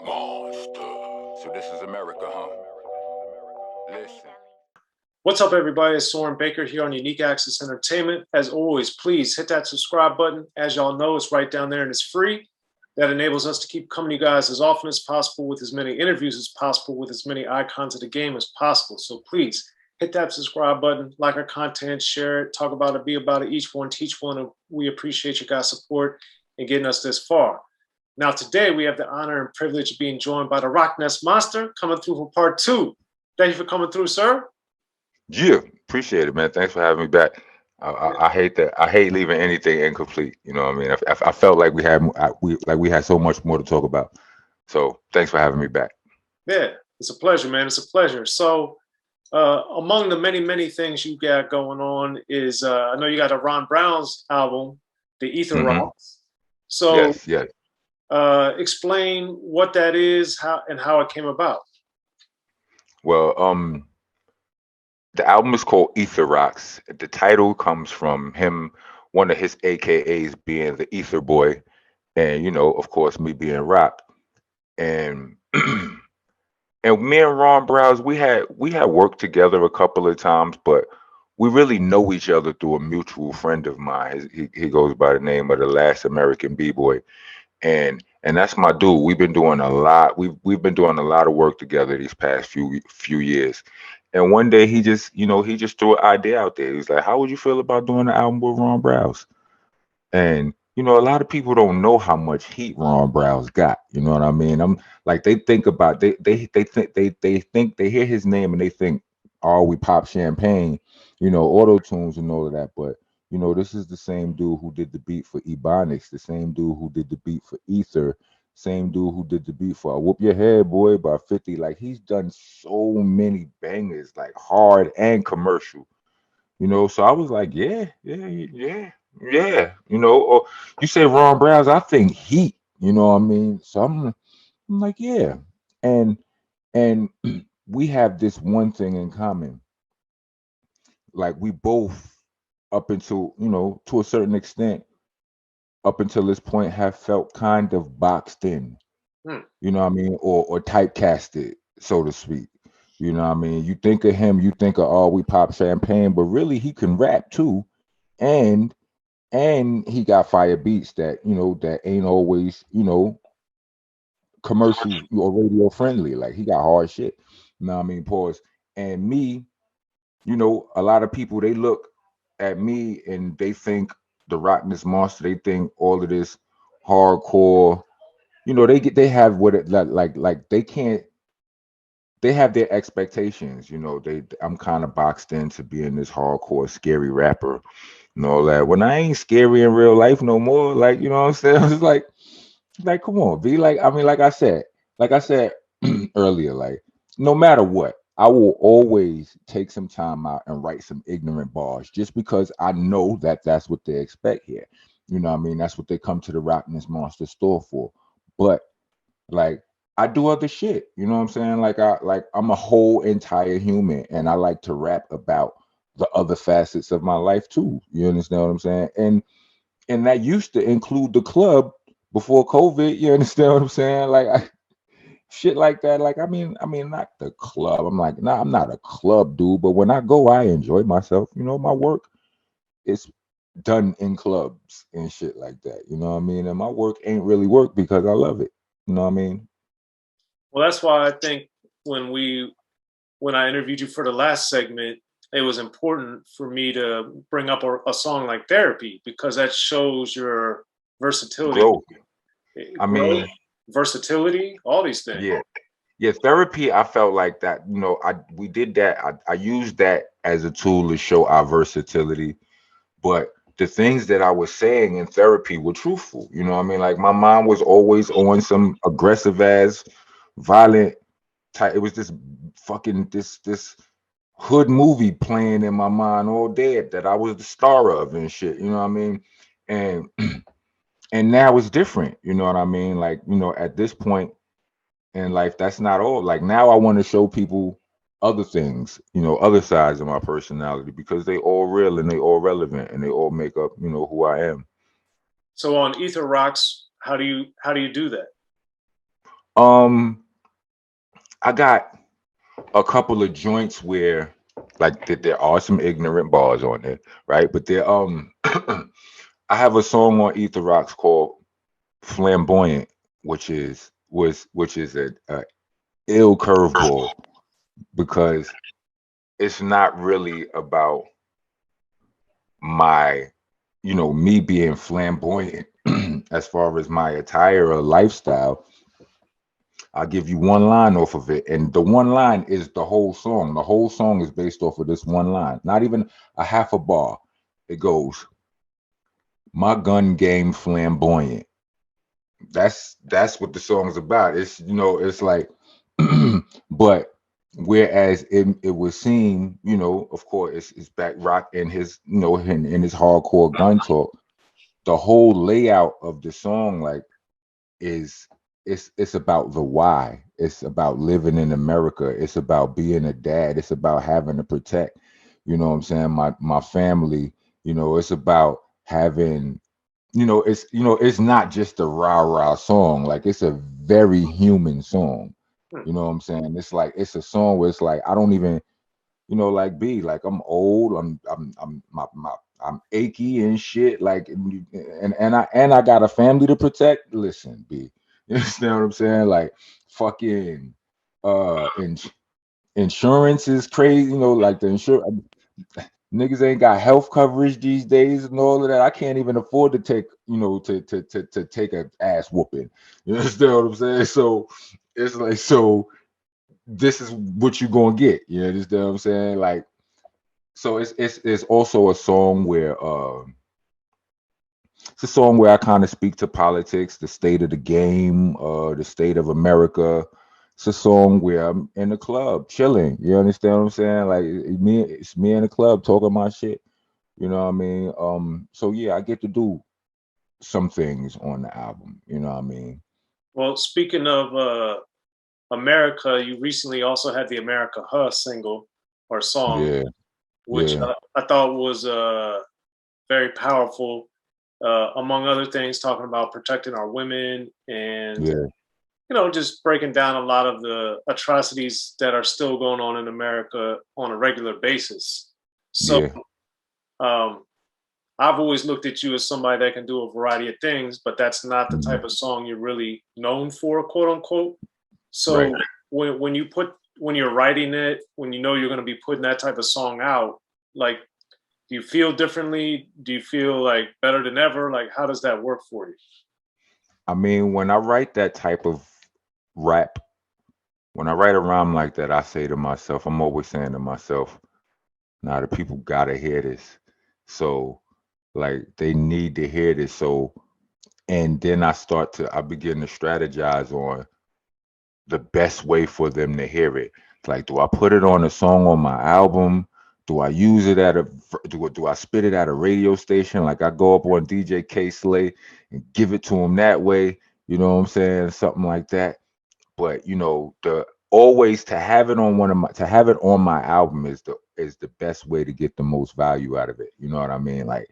Monster. So this is America, huh? Listen. What's up, everybody? It's Soren Baker here on Unique Access Entertainment. As always, please hit that subscribe button. As y'all know, it's right down there and it's free. That enables us to keep coming to you guys as often as possible with as many interviews as possible, with as many icons of the game as possible. So please hit that subscribe button, like our content, share it, talk about it, be about it, each one, teach one. And we appreciate your guys' support in getting us this far. Now, today we have the honor and privilege of being joined by the Rockness Monsta coming through for part 2. Thank you for coming through, sir. Yeah, appreciate it, man. Thanks for having me back. I hate that. I hate leaving anything incomplete. You know what I mean? I felt like we had so much more to talk about. So thanks for having me back. Yeah, it's a pleasure, man. It's a pleasure. So, among the many things you got going on is I know you got a Ron Browz album, The Ether Hmm. Rocks. So, Yes, yes. explain what that is, how it came about. Well, the album is called Ether Rocks. The title comes from him, one of his AKAs being the Ether Boy, and of course, me being Rock. And and me and Ron Browz, we had worked together a couple of times, but we really know each other through a mutual friend of mine. He goes by the name of the Last American B-Boy, and that's my dude. We've been doing a lot. We've been doing a lot of work together these past few years. And one day he just threw an idea out there. He's like, "How would you feel about doing an album with Ron Browz?" And a lot of people don't know how much heat Ron Browz got. You know what I mean? I'm like, they think about they hear his name and they think, oh, we pop champagne, auto tunes and all of that. But this is the same dude who did the beat for Ebonics, the same dude who did the beat for Ether, same dude who did the beat for I Whoop Your Head Boy by 50. Like, he's done so many bangers, like hard and commercial. So I was like, yeah, yeah, yeah, yeah. Or you say Ron Browz, I think Heat. You know what I mean? So I'm like, yeah, and and we have this one thing in common. Like, we both, up until to a certain extent, up until this point, have felt kind of boxed in. Hmm. You know what I mean, or typecasted, so to speak. You know what I mean? You think of him, you think of, oh, we pop champagne, but really he can rap too, and he got fire beats that that ain't always commercial or radio friendly. Like, he got hard shit. You know what I mean? Pause. And me, a lot of people, they look at me and they think the Rockness Monster. They think all of this hardcore. They have what it like they can't. They have their expectations. I'm kind of boxed into being this hardcore, scary rapper and all that. When I ain't scary in real life no more, like, you know what I'm saying? It's like, come on, be like, I mean, like I said earlier, like, no matter what, I will always take some time out and write some ignorant bars, just because I know that that's what they expect here. You know what I mean? That's what they come to the Rockness Monster store for. But, like, I do other shit. You know what I'm saying? I'm a whole entire human, and I like to rap about the other facets of my life too. You understand what I'm saying? And that used to include the club before COVID. You understand what I'm saying? Like, shit like that. Like, I mean, not the club. I'm like, nah, I'm not a club dude. But when I go, I enjoy myself. My work is done in clubs and shit like that. You know what I mean? And my work ain't really work because I love it. You know what I mean? Well, that's why I think when I interviewed you for the last segment, it was important for me to bring up a song like Therapy, because that shows your versatility, Growth. I growth, mean, versatility, all these things. yeah. Yeah, therapy, I felt like that, we did that. I used that as a tool to show our versatility, but the things that I was saying in therapy were truthful. You know what I mean? Like, my mom was always on some aggressive ass, violent type. It was this fucking this hood movie playing in my mind all day that I was the star of and shit. You know what I mean? And and now it's different. You know what I mean? Like, at this point in life, that's not all. Like, now I want to show people other things, other sides of my personality, because they all real and they all relevant and they all make up, who I am. So on Ether Rocks, how do you do that? Um, I got a couple of joints where like there are some ignorant bars on it, right? But there I have a song on Ether Rocks called Flamboyant, which is a ill curveball because it's not really about my, me being flamboyant as far as my attire or lifestyle. I'll give you one line off of it, and the one line is the whole song. The whole song is based off of this one line, not even a half a bar. It goes, "My gun game flamboyant." That's what the song's about. It's it's like, but whereas it was seen, of course, it's back rock in his, in his hardcore gun talk. The whole layout of the song, like, is it's about the why. It's about living in America. It's about being a dad. It's about having to protect, what I'm saying, my family. It's about having, it's not just a rah-rah song. Like, it's a very human song. You know what I'm saying? It's like it's a song where it's like I don't even, like, like, I'm old, I'm achy and shit, like, and I got a family to protect. Listen, B, you understand what I'm saying? Like, fucking insurance is crazy, like the insurance niggas ain't got health coverage these days and all of that. I can't even afford to take, to take a ass whooping. You understand what I'm saying? So it's like, so this is what you gonna get. You understand what I'm saying? Like, so it's also a song where it's a song where I kind of speak to politics, the state of the game, the state of America. It's a song where I'm in the club chilling. You understand what I'm saying? Like, it's me in the club talking my shit. You know what I mean? So yeah, I get to do some things on the album. You know what I mean? Well, speaking of America, you recently also had the America Huh single or song, Yeah, which yeah, I thought was very powerful. Among other things, talking about protecting our women and yeah, just breaking down a lot of the atrocities that are still going on in America on a regular basis. So yeah. um, I've always looked at you as somebody that can do a variety of things, but that's not the Mhm. type of song you're really known for, quote unquote. Right. So when you're writing it, when you know you're going to be putting that type of song out, like, do you feel differently? Do you feel like better than ever? Like, how does that work for you? I mean, when I write that type of rap, when I write a rhyme like that, I say to myself, I'm always saying to myself, now the people gotta hear this. So, like, they need to hear this. So, and then I begin to strategize on the best way for them to hear it. It's like, do I put it on a song on my album? Do I use it do I spit it at a radio station? Like, I go up on DJ K Slay and give it to him that way. You know what I'm saying? Something like that. But the always to have it on my album is the best way to get the most value out of it. You know what I mean? Like,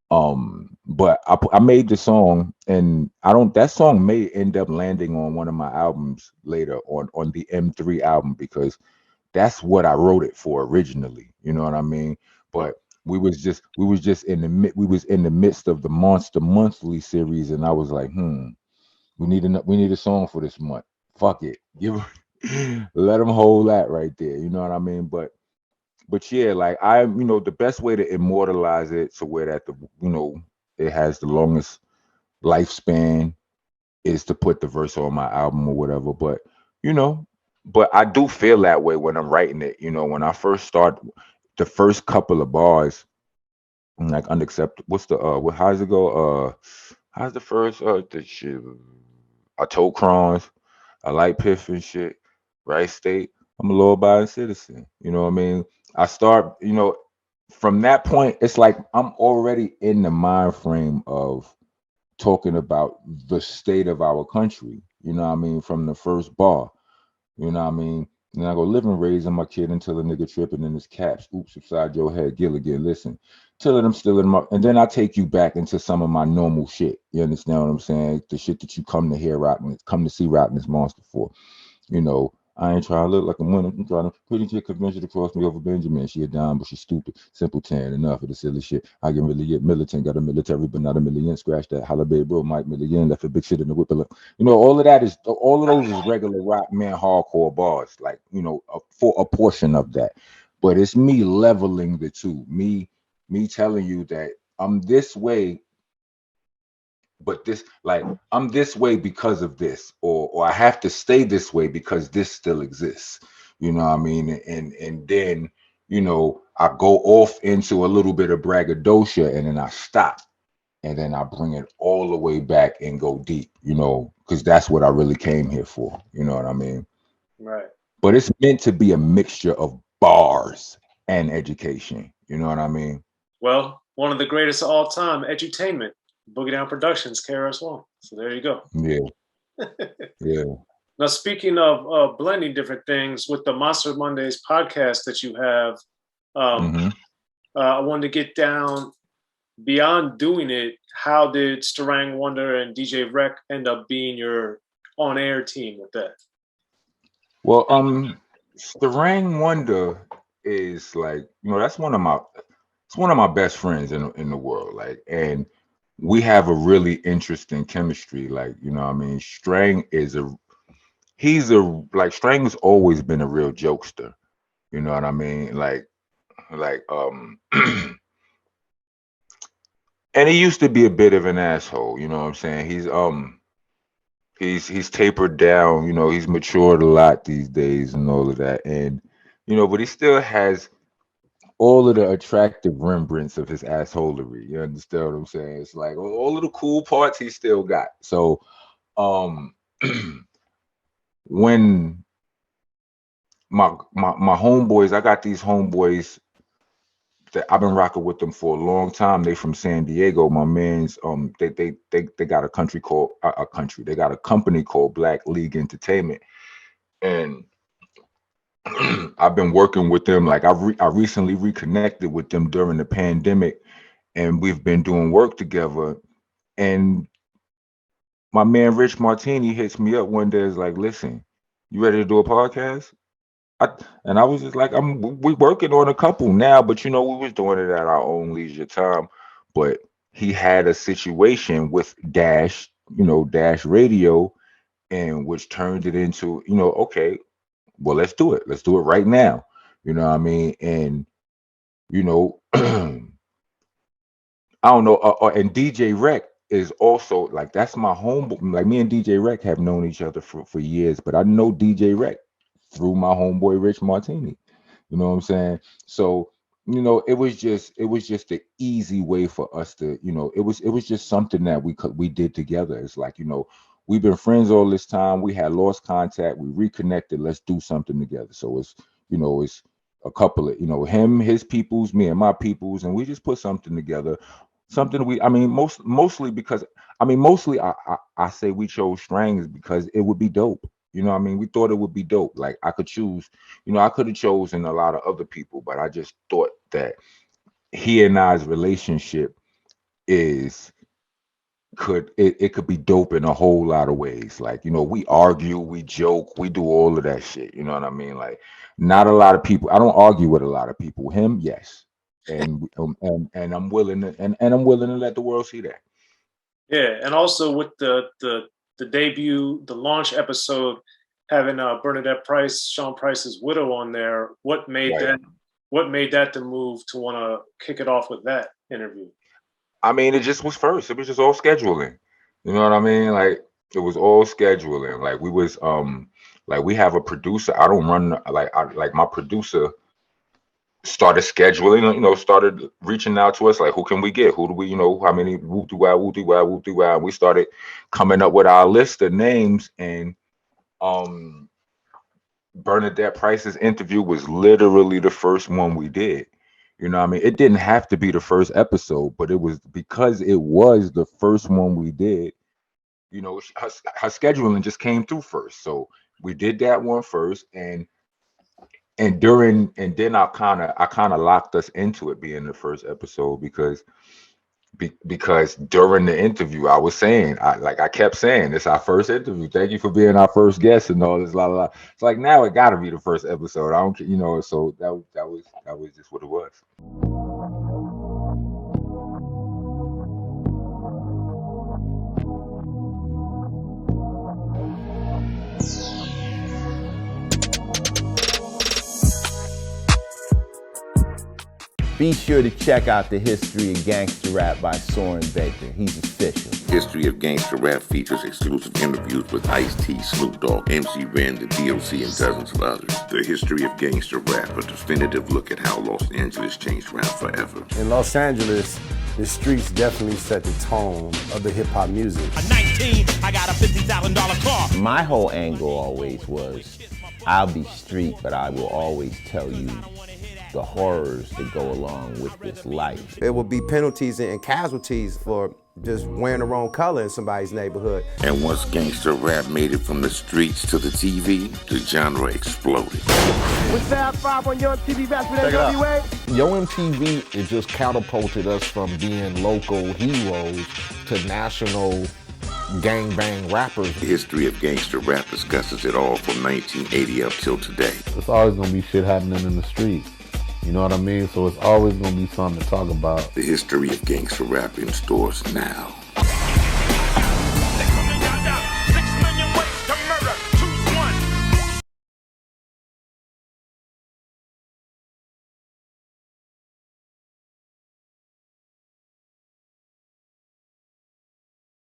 but I made the song, and I don't that song may end up landing on one of my albums later, on the M3 album, because that's what I wrote it for originally. You know what I mean? But we was just we was in the midst of the Monster Monthly series, and I was like, we need a song for this month. Fuck it. Let them hold that right there. You know what I mean? But yeah, like, the best way to immortalize it so where that it has the longest lifespan is to put the verse on my album or whatever. But you know, but I do feel that way when I'm writing it. When I first start, the first couple of bars, I'm like, unacceptable. What's the how's it go? How's the first the shit? I told Crons, I like Piff and shit, right state. I'm a law abiding citizen. You know what I mean? I start, from that point, it's like I'm already in the mind frame of talking about the state of our country. You know what I mean? From the first bar. You know what I mean? And I go living raising my kid until a nigga tripping in his caps. Oops, upside your head. Gilligan, listen. Till I'm still in my, and then I take you back into some of my normal shit. You understand what I'm saying? The shit that you come to hear Rockness, come to see Rockness Monsta for. You know, I ain't trying to look like a winner. I'm trying to pretty chick convention to cross me over Benjamin. She a dime, but she stupid. Simpleton. Enough of the silly shit. I can really get militant. Got a military, but not a million. Scratch that. Holla, baby, bro. Mike million. Left a big shit in the whip. You know, all of that is, all of those is regular rock man hardcore bars. Like, you know, for a portion of that. But it's me leveling the two. Me telling you that I'm this way, but this, like, I'm this way because of this, or I have to stay this way because this still exists. You know what I mean? And then, you know, I go off into a little bit of braggadocio and then I stop and then I bring it all the way back and go deep, you know, because that's what I really came here for. You know what I mean? Right. But it's meant to be a mixture of bars and education. You know what I mean? Well, one of the greatest of all time, edutainment, Boogie Down Productions, KRS-One. So there you go. Yeah. Yeah. Now, speaking of blending different things with the Monster Mondays podcast that you have, Mm-hmm. I wanted to get down beyond doing it. How did Starang Wonder and DJ Rec end up being your on-air team with that? Well, Starang Wonder is like, you know, that's it's one of my best friends in the world. Like, and we have a really interesting chemistry. Like, you know what I mean? Strang has always been a real jokester. You know what I mean? Like and he used to be a bit of an asshole, you know what I'm saying? He's tapered down, you know, he's matured a lot these days and all of that. And, you know, but he still has all of the attractive remembrance of his assholery. You understand what I'm saying? It's like all of the cool parts he still got. So um when my homeboys, I got these homeboys that I've been rocking with them for a long time. They from San Diego. My man's they got a country called a country. They got a company called Black League Entertainment, and I've been working with them. Like I recently reconnected with them during the pandemic, and we've been doing work together. And my man Rich Martini hits me up one day. Is like, listen, you ready to do a podcast? I, and I was just like, we working on a couple now, but you know, we was doing it at our own leisure time. But he had a situation with Dash, you know, Dash Radio, and which turned it into, you know, okay, well, let's do it. Let's do it right now. You know what I mean? And you know, I don't know. And DJ Rec is also like, that's my home. Like, me and DJ Rec have known each other for years, but I know DJ Rec through my homeboy Rich Martini. You know what I'm saying? So, you know, it was just an easy way for us to, you know, it was just something that we did together. It's like, you know, we've been friends all this time. We had lost contact. We reconnected. Let's do something together. So it's, you know, it's a couple of, you know, him, his peoples, me and my peoples, and we just put something together. Something I mean, mostly because, I mean, mostly I say we chose Strings because it would be dope. You know what I mean? We thought it would be dope. Like, I could choose, you know, I could have chosen a lot of other people, but I just thought that he and I's relationship is it could be dope in a whole lot of ways. Like, you know, we argue, we joke, we do all of that shit. You know what I mean? Like, not a lot of people. I don't argue with a lot of people. Him, yes, and I'm willing to, and I'm willing to let the world see that. Yeah, and also with the debut, the launch episode, having Bernadette Price, Sean Price's widow, on there. What made Right. that? What made that the move to want to kick it off with that interview? I mean, it just was first. It was just all scheduling. You know what I mean? Like, it was all scheduling. Like, we was like, we have a producer. I don't run, like my producer started scheduling, you know, started reaching out to us, like, who can we get? Who do we, you know, how many, whoop do I, whoop do I, whoop do I? We started coming up with our list of names, and um Bernadette Price's interview was literally the first one we did. You know what I mean? It didn't have to be the first episode, but it was because it was the first one we did. You know, her scheduling just came through first. So we did that one first. And and then I kind of locked us into it being the first episode because during the interview I was saying, I kept saying, it's our first interview, thank you for being our first guest and all this It's like, now it got to be the first episode. I don't, so that was just what it was. Be sure to check out the History of Gangster Rap by Soren Baker. He's official. History of Gangster Rap features exclusive interviews with Ice-T, Snoop Dogg, MC Ren, the D.O.C, and dozens of others. The History of Gangster Rap, a definitive look at how Los Angeles changed rap forever. In Los Angeles, the streets definitely set the tone of the hip-hop music. At 19, I got a $50,000 car. My whole angle always was, I'll be street, but I will always tell you the horrors that go along with this life. There will be penalties and casualties for just wearing the wrong color in somebody's neighborhood. And once gangster rap made it from the streets to the TV, the genre exploded. With Fab 5 on Yo MTV back with NWA. Yo MTV, it just catapulted us from being local heroes to national gangbang rappers. The History of Gangster Rap discusses it all from 1980 up till today. It's always gonna be shit happening in the streets. You know what I mean? So it's always gonna be something to talk about. The History of Gangster Rap in stores now.